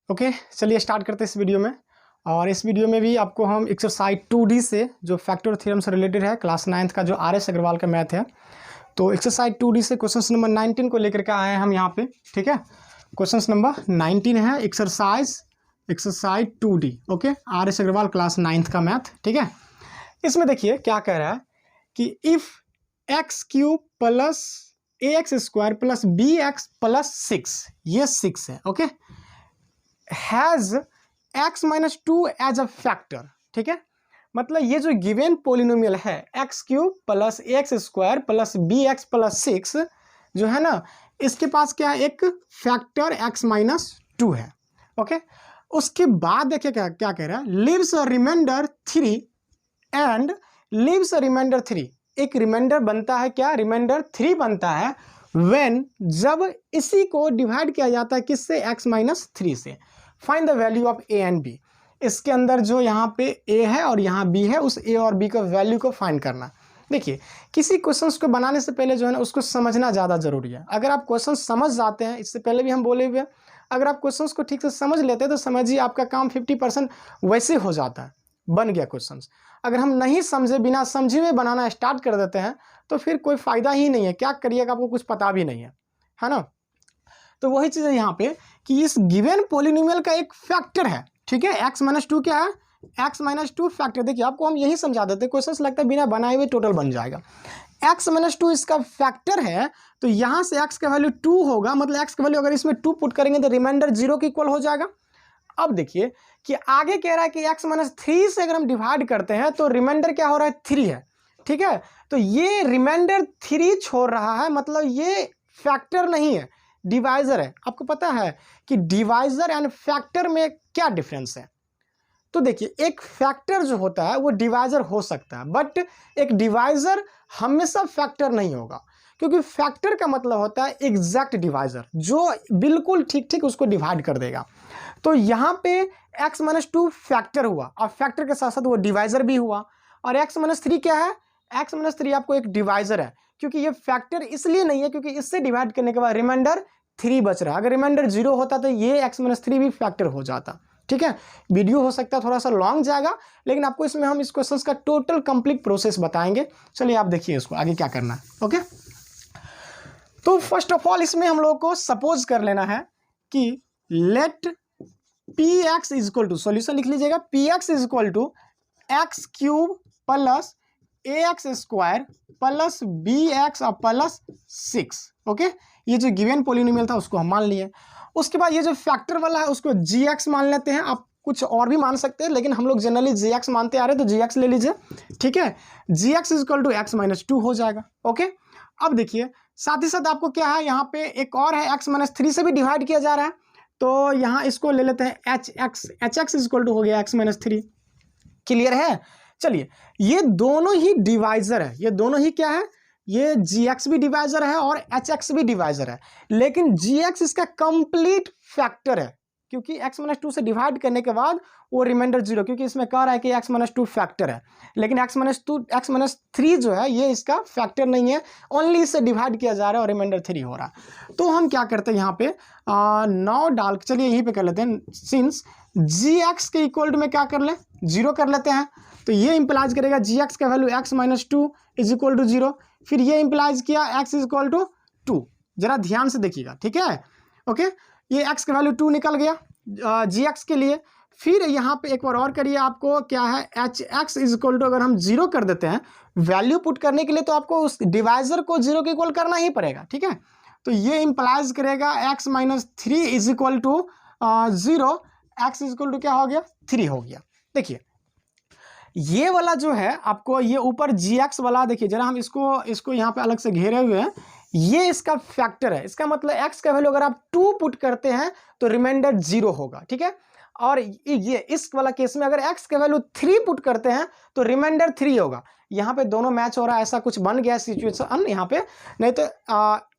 Okay, चलिए start करते हैं इस वीडियो में। और इस वीडियो में भी आपको हम एक्सरसाइज 2D से जो फैक्टर थ्योरम से रिलेटेड है, क्लास 9th का जो RS अग्रवाल का मैथ है, तो एक्सरसाइज 2D से क्वेश्चन नंबर 19 को लेकर के आए हैं हम यहाँ पे। ठीक है, क्वेश्चन नंबर 19 है exercise 2D। Okay, RS Agarwal class 9th का मैथ। ठीक है, इसमें देखिए क्या कह रहा है कि if x³ plus ax² plus bx plus 6, ये 6 है। Okay, has x-2 as a factor. ठीक है, मतलब ये जो गिवन पोलिनोमियल है x³ plus ax² plus bx plus 6 जो है ना, इसके पास क्या है, एक फैक्टर x-2 है। ओके, उसके बाद देखिए क्या क्या कह रहा है, leaves a remainder 3 and leaves a remainder 3, एक रिमाइंडर बनता है, क्या रिमाइंडर 3 बनता है व्हेन, जब इसी को डिवाइड किया जाता है किससे, x-3 से। Find the value of a and b, इसके अंदर जो यहाँ पे a है और यहाँ b है, उस a और b का वैल्यू को फाइंड करना। देखिए, किसी क्वेश्चंस को बनाने से पहले जो है ना, उसको समझना ज़्यादा जरूरी है। अगर आप क्वेश्चन समझ जाते हैं, इससे पहले भी हम बोले हुए, अगर आप क्वेश्चंस को ठीक से समझ लेते हैं तो समझिए आपका काम 50% वैसे हो जाता है, बन गया क्वेश्चंस। अगर हम नहीं समझे, बिना समझे हुए बनाना स्टार्ट कर देते हैं तो फिर कोई फायदा ही नहीं है, क्या करिएगा आपको कुछ पता भी नहीं है ना। तो वही चीज़ है यहाँ पे कि इस गिवन पोलिनोमियल का एक फैक्टर है। ठीक है, x-2 क्या है, x-2 फैक्टर। देखिए, आपको हम यही समझा देते हैं, क्वेश्चन लगता है बिना बनाए हुए टोटल बन जाएगा। x-2 इसका फैक्टर है, तो यहाँ से x का वैल्यू 2 होगा, मतलब x का वैल्यू अगर इसमें 2 पुट करेंगे तो रिमाइंडर 0 के इक्वल हो जाएगा। अब देखिए कि आगे कह रहा है कि x-3 से अगर हम डिवाइड करते हैं तो रिमाइंडर क्या हो रहा है, 3 है। ठीक है, तो ये रिमाइंडर 3 छोड़ रहा है, मतलब ये फैक्टर नहीं है, डिवाइजर है। आपको पता है कि डिवाइजर एंड फैक्टर में क्या डिफरेंस है। तो देखिए, एक फैक्टर जो होता है वो डिवाइजर हो सकता है, बट एक डिवाइजर हमेशा फैक्टर नहीं होगा, क्योंकि फैक्टर का मतलब होता है एग्जैक्ट डिवाइजर, जो बिल्कुल ठीक ठीक उसको डिवाइड कर देगा। तो यहाँ पे x-2 फैक्टर हुआ, और फैक्टर के साथ साथ वो डिवाइजर भी हुआ। और x-3 क्या है, x-3 आपको एक डिवाइजर है, क्योंकि ये फैक्टर इसलिए नहीं है क्योंकि इससे डिवाइड करने के बाद रिमाइंडर 3 बच रहा है। अगर रिमाइंडर 0 होता तो ये x-3 भी फैक्टर हो जाता। ठीक है, वीडियो हो सकता है थोड़ा सा लॉन्ग जाएगा, लेकिन आपको इसमें हम इस क्वेश्चन का टोटल कंप्लीट प्रोसेस बताएंगे। चलिए आप देखिए इसको आगे क्या करना है। ओके, तो फर्स्ट ऑफ ऑल इसमें हम लोग को सपोज कर लेना है कि let px is equal to, solution लिख लीजिएगा, px is equal to x³ plus ax² plus bx और प्लस 6। ओके, ये जो गिवन पोलिनोमियल था उसको हम मान लिए। उसके बाद ये जो फैक्टर वाला है उसको gx मान लेते हैं। आप कुछ और भी मान सकते हैं, लेकिन हम लोग जनरली gx मानते आ रहे हैं, तो gx ले लीजिए। ठीक है, gx is equal to x-2 हो जाएगा। ओके, अब देखिए साथ ही साथ आपको क्या है, यहाँ पे एक और है, x-3 से भी डिवाइड किया जा रहा है, तो यहाँ इसको ले लेते हैं hx इज इक्वल टू हो गया x-3। क्लियर है। चलिए, ये दोनों ही डिवाइजर है, ये दोनों ही क्या है, ये gx भी डिवाइजर है और hx भी डिवाइजर है, लेकिन gx इसका कंप्लीट फैक्टर है, क्योंकि x-2 से डिवाइड करने के बाद वो रिमाइंडर 0, क्योंकि इसमें कह रहा है कि x-2 फैक्टर है, लेकिन x-3 जो है ये इसका फैक्टर नहीं है, ओनली इससे डिवाइड किया जा रहा है और रिमाइंडर 3 हो रहा है। तो हम क्या करते हैं यहाँ पे 9 डाल, चलिए यहीं पे कर लेते हैं, सिंस gx के इक्वल टू में क्या कर ले, 0 कर लेते हैं, तो ये इंप्लाइज करेगा gx का value x-2 is equal to 0। फिर ये इंप्लाइज किया x इज इक्वल टू 2, जरा ध्यान से देखिएगा। ठीक है, ओके, ये x का वैल्यू 2 निकल गया gx के लिए। फिर यहाँ पे एक बार और करिए, आपको क्या है, hx इज इक्वल टू, अगर हम 0 कर देते हैं वैल्यू पुट करने के लिए, तो आपको उस डिवाइजर को 0 के इक्वल करना ही पड़ेगा। ठीक है, तो ये इंप्लाइज करेगा x-3 is equal to 0, x is equal to क्या हो गया, 3 हो गया। देखिए, ये वाला जो है आपको, ये ऊपर gx वाला, देखिए जरा हम इसको यहाँ पे अलग से घेरे हुए हैं, ये इसका फैक्टर है। इसका मतलब x का वैल्यू अगर आप 2 पुट करते हैं तो रिमाइंडर 0 होगा। ठीक है, और ये इस वाला केस में अगर x का वैल्यू 3 पुट करते हैं तो रिमाइंडर 3 होगा। यहाँ पे दोनों मैच हो रहा है, ऐसा कुछ बन गया सिचुएशन यहाँ पे, नहीं तो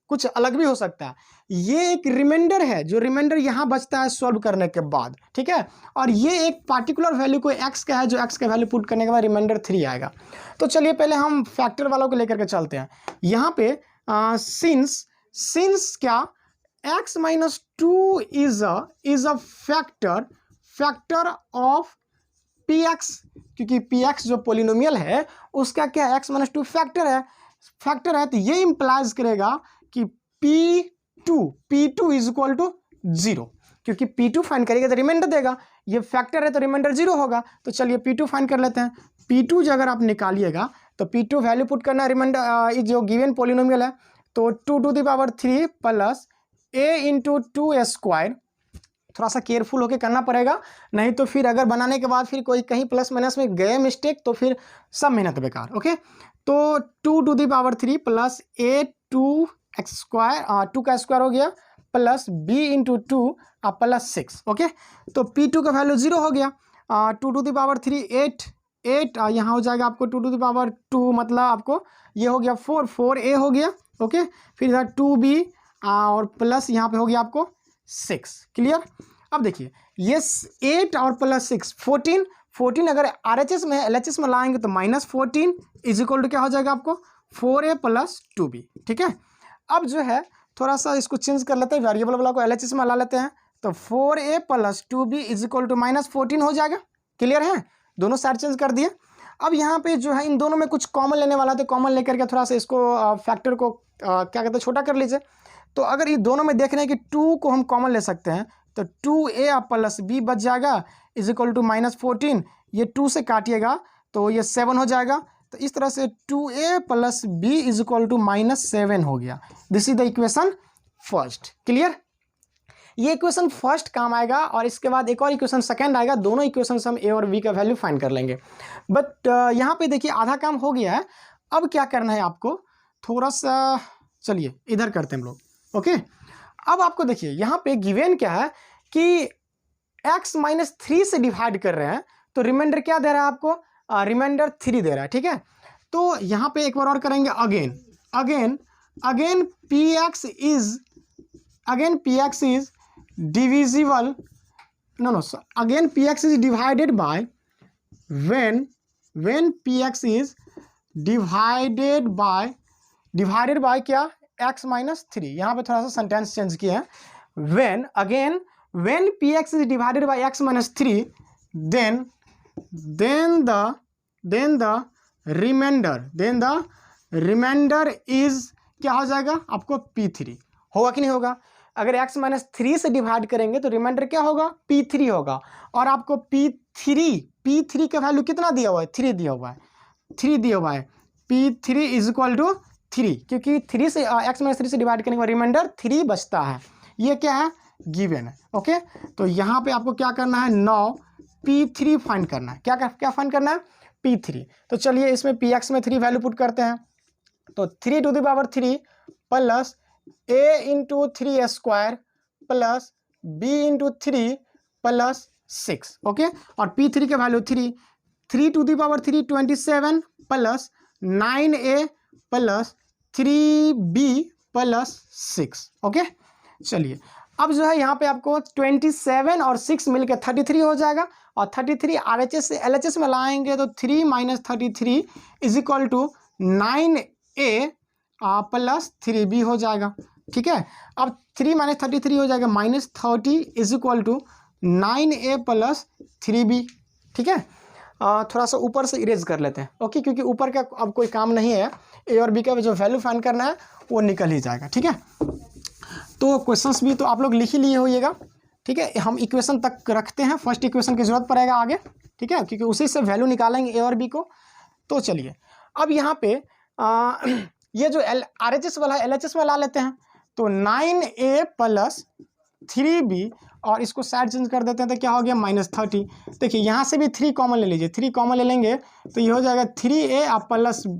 कुछ अलग भी हो सकता है। ये एक रिमाइंडर है, जो रिमाइंडर यहाँ बचता है सॉल्व करने के बाद। ठीक है, और ये एक पार्टिकुलर वैल्यू को x का है, जो x का वैल्यू पुट करने के बाद रिमाइंडर 3 आएगा। तो चलिए पहले हम फैक्टर वालों को लेकर के चलते हैं। यहाँ पे सिंस क्या x minus two is a factor of px, क्योंकि px जो पोलिनोमियल है उसका क्या है, x माइनस टू फैक्टर है, तो ये इंप्लाइज करेगा कि P2 इज इक्वल टू 0, क्योंकि P2 फाइंड करेगा तो रिमाइंडर देगा, ये फैक्टर है तो रिमाइंडर 0 होगा। तो चलिए P2 फाइंड कर लेते हैं। P2 जो अगर आप निकालिएगा तो P2 वैल्यू पुट करना, रिमाइंडर जो गिवन पोलिनोमियल है, तो 2 to the power 3 plus a into 2² थोड़ा सा केयरफुल होके करना पड़ेगा, नहीं तो फिर अगर बनाने के बाद फिर कोई कहीं प्लस माइनस में गए मिस्टेक तो फिर सब मेहनत बेकार। ओके, तो 2 to the power 3 plus a 2x², 2 का स्क्वायर हो गया, plus b into 2 plus 6। Okay, तो P2 का वैल्यू 0 हो गया। 2 टू द पावर 3 8 यहाँ हो जाएगा आपको 2 टू द पावर 2, मतलब आपको ये हो गया 4a हो गया। ओके, फिर इधर 2b और प्लस यहाँ पे हो गया आपको 6। क्लियर। अब देखिए ये 8 और प्लस 6 14 अगर RHS में है, LHS में लाएंगे तो -14 इज इक्वल टू क्या हो जाएगा आपको 4a प्लस 2b। ठीक है, अब जो है थोड़ा सा इसको चेंज कर लेते हैं, वेरिएबल वाला को LHS में ला लेते हैं, तो 4a plus 2b is equal to -14 हो जाएगा। क्लियर है, दोनों साइड चेंज कर दिए। अब यहाँ पे जो है इन दोनों में कुछ कॉमन लेने वाला, तो कॉमन लेकर के थोड़ा सा इसको फैक्टर को क्या कहते हैं छोटा कर लीजिए। तो अगर ये दोनों में देख रहे हैं कि 2 को हम कॉमन ले सकते हैं, तो 2a प्लस b बच जाएगा इज इक्वल टू -14, ये 2 से काटिएगा तो ये 7 हो जाएगा। तो इस तरह से 2a plus b is equal to -7 हो गया। This is the equation first. Clear, ये इक्वेशन फर्स्ट काम आएगा और इसके बाद एक और इक्वेशन सेकंड आएगा, दोनों इक्वेशन से हम a और b का वैल्यू फाइंड कर लेंगे। बट यहाँ पे देखिए आधा काम हो गया है। अब क्या करना है आपको, थोड़ा सा चलिए इधर करते हैं हम लोग। ओके, अब आपको देखिए यहाँ पे गिवन क्या है कि x माइनस 3 से डिवाइड कर रहे हैं, तो रिमाइंडर क्या दे रहा है आपको, रिमाइंडर 3 दे रहा है। ठीक है, तो यहाँ पे एक बार और करेंगे, again px is divisible, again px is divided by when px is divided by क्या, x माइनस 3। यहाँ पे थोड़ा सा सेंटेंस चेंज किया है, when px is divided by x minus 3 then the remainder is क्या हो जाएगा आपको P3 होगा कि नहीं होगा। अगर x माइनस 3 से डिवाइड करेंगे तो रिमाइंडर क्या होगा P3 होगा, और आपको P3 का वैल्यू कितना दिया हुआ है, 3 दिया हुआ है, P3 इज इक्वल टू 3, क्योंकि 3 से x माइनस 3 से डिवाइड करने के बाद रिमाइंडर 3 बचता है, ये क्या है गिवन है। ओके, तो यहाँ पे आपको क्या करना है, नाउ P3 फाइंड करना है। क्या फाइंड करना है, P3। तो चलिए इसमें px में 3 वैल्यू पुट करते हैं, तो 3 to the power 3 plus a into 3² plus b into 3 plus 6। Okay, और P3 के value 3 to the power 3 27 plus 9a plus 3b plus 6। Okay, चलिए अब जो है यहाँ पे आपको 27 और 6 मिलकर 33 हो जाएगा, और 33 RHS से LHS में लाएंगे तो 3 minus 33 is equal to 9a plus 3b हो जाएगा। ठीक है, अब 3 माइनस 33 हो जाएगा -30 is equal to 9a plus 3b। ठीक है, थोड़ा सा ऊपर से इरेज कर लेते हैं। ओके, क्योंकि ऊपर का अब कोई काम नहीं है, a और b का जो वैल्यू फाइंड करना है वो निकल ही जाएगा। ठीक है, तो क्वेश्चंस भी तो आप लोग लिख ही लिए होइएगा। ठीक है, हम इक्वेशन तक रखते हैं, फर्स्ट इक्वेशन की जरूरत पड़ेगा आगे। ठीक है, क्योंकि उसी से वैल्यू निकालेंगे a और b को। तो चलिए अब यहाँ पे ये जो RHS वाला है LHS में ला लेते हैं, तो 9a प्लस 3b, और इसको साइड चेंज कर देते हैं तो क्या हो गया -30। देखिए यहाँ से भी 3 कॉमन ले लीजिए, 3 कॉमन ले लेंगे तो ये हो जाएगा 3a प्लस b,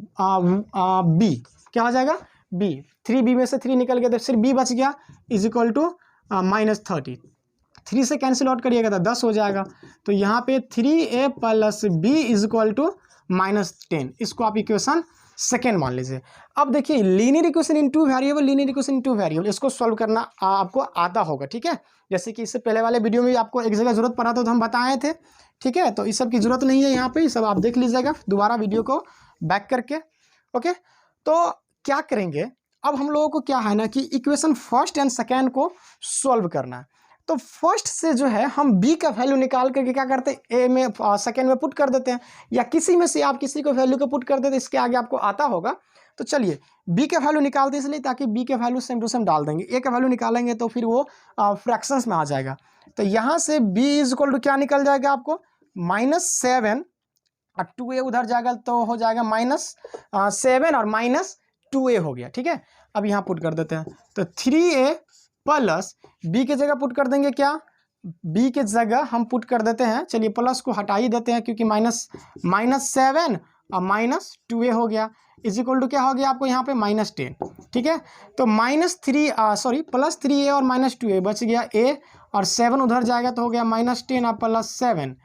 क्या हो जाएगा b, 3b में से 3 निकल गया तो सिर्फ b बच गया इज इक्वल टू -30। 3 से कैंसिल आउट करिएगा तो 10 हो जाएगा, तो यहाँ पे 3a plus b is equal to -10। इसको आप इक्वेशन सेकेंड मान लीजिए। अब देखिए linear equation in two variable, इसको सॉल्व करना आपको आता होगा। ठीक है, जैसे कि इससे पहले वाले वीडियो में भी आपको एक जगह जरूरत पड़ा था तो हम बताए थे। ठीक है, तो इस सब की जरूरत नहीं है यहाँ पे, सब आप देख लीजिएगा दोबारा वीडियो को बैक करके। ओके, तो क्या करेंगे, अब हम लोगों को क्या है ना कि इक्वेशन फर्स्ट एंड सेकेंड को सॉल्व करना है। तो फर्स्ट से जो है हम b का वैल्यू निकाल करके क्या करते हैं, a में सेकेंड में पुट कर देते हैं, या किसी में से आप किसी को वैल्यू को पुट कर देते हैं, इसके आगे आपको आता होगा। तो चलिए b का वैल्यू निकालते हैं इसलिए ताकि b के वैल्यू सेम टू सेम डाल देंगे, a का वैल्यू निकालेंगे तो फिर वो फ्रैक्शंस में आ जाएगा। तो यहाँ से b इज इक्वल टू क्या निकल जाएगा आपको, -7 और 2a उधर जाएगा तो हो जाएगा -7 और -2a हो गया। ठीक है, अब यहाँ पुट कर देते हैं, तो 3a प्लस b के जगह पुट कर देंगे क्या, b के जगह हम पुट कर देते हैं, चलिए प्लस को हटा ही देते हैं क्योंकि -7 और -2a हो गया, इज इक्वल टू क्या हो गया आपको यहाँ पे -10। ठीक है, तो +3a और -2a बच गया a, और 7 उधर जाएगा तो हो गया -10 और +7,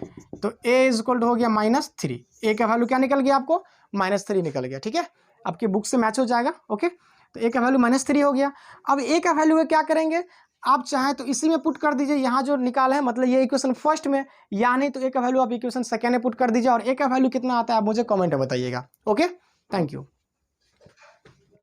तो a इज इक्वल टू हो गया -3। a का वैल्यू क्या निकल गया आपको, -3 निकल गया। ठीक है, आपकी बुक से मैच हो जाएगा। ओके, तो a का वैल्यू -3 हो गया। अब a का वैल्यू है क्या करेंगे, आप चाहें तो इसी में पुट कर दीजिए, यहाँ जो निकाला है मतलब ये इक्वेशन फर्स्ट में, या नहीं तो a का वैल्यू आप इक्वेशन सेकेंड में पुट कर दीजिए, और a का वैल्यू कितना आता है आप मुझे कमेंट में बताइएगा। Okay, thank you.